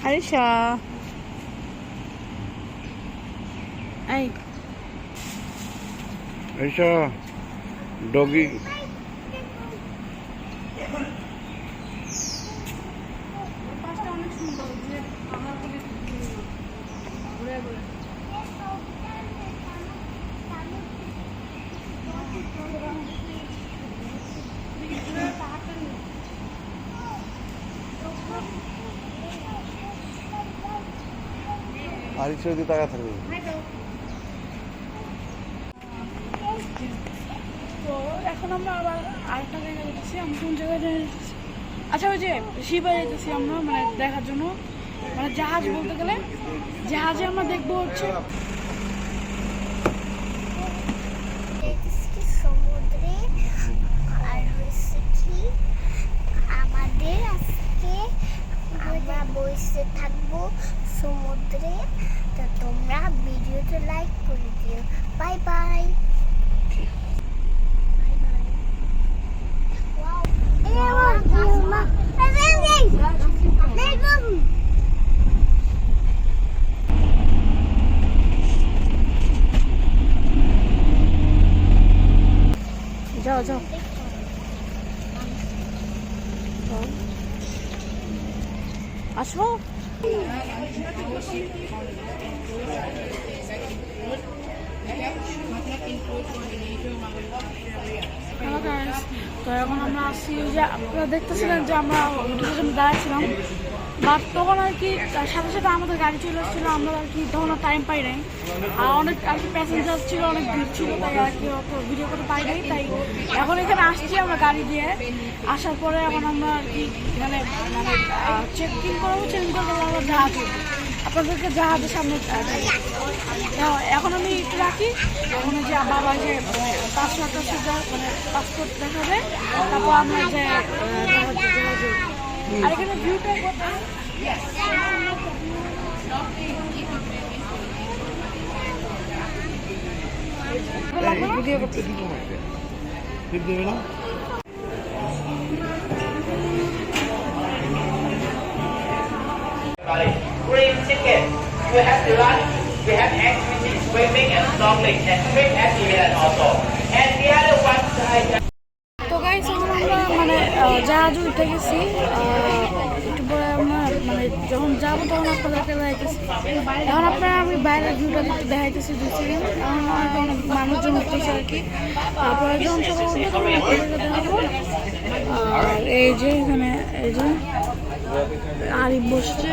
আরিশা এই আরিশা ডগি অনেক সুন্দর ঘুরে ঘুরে আরিশা যদি টাকা থাকবে তো এখন আমরা আবার আরেকটা জায়গায় যেতেছি। আমি কোন জায়গায় যেতেছি? আচ্ছা, ওই যে শিবায় যেতেছি আমরা, মানে দেখার জন্য, মানে জাহাজ বলতে গেলে জাহাজে আমরা দেখবো হচ্ছে সমুদ্রে। আর হচ্ছে কি আমাদের আজকে আমরা বসে থাকবো সমুদ্রে। তো তোমরা ভিডিওটা লাইক করে দিও। Bye bye. যাও যাও আসবো। হ্যালো গাইস, তো এখন আমরা আসছি, যে আপনারা দেখতেছিলেন যে আমরা হোটেলের জন্য দাঁড়াচ্ছিলাম, বাট তখন আর কি সাথে সাথে আমাদের গাড়ি চলে আসছিলো। আমরা আর কি তখন টাইম পাই নাই, আর অনেক আর কি প্যাসেঞ্জার ছিল, অনেক ভিড় ছিল, তাই আর কি অত ভিডিও করতে পাই নাই। তাই এখন এখানে আসছি আমরা গাড়ি দিয়ে। আসার পরে এখন আমরা আর কি মানে মানে চেক ইন করবো, চেক ইন করবো আমরা জাহাজে, আপনাদেরকে জাহাজের সামনে এখন আমি একটু রাখি। এখন যে বাবা যে পাসপোর্ট মানে পাসপোর্ট দেখাবে, তারপর আমরা যে জাহাজে। আর এখানে ভিউটা ভিডিও করতে দেবে না। Green chicken. You have the lunch. We have activities, swimming and snorkeling, and swim activity also. And the other one side. তো গাইস, এখন আমরা মানে জাহাজে উঠে গেছি। একটু পরে আমরা মানে যখন যাবো তখন আপনাদেরকে দেখাইতেছি। এখন আপনারা আমি বাইরের ভিউটা একটু দেখাইতেছি 2 সেকেন্ড। এখন অনেক মানুষজন উঠতেছে আর কি। তারপরে যখন সবাই উঠবে তখন আপনাদেরকে দেখাবো। আর এই যে এখানে এই যে আরিফ বসছে।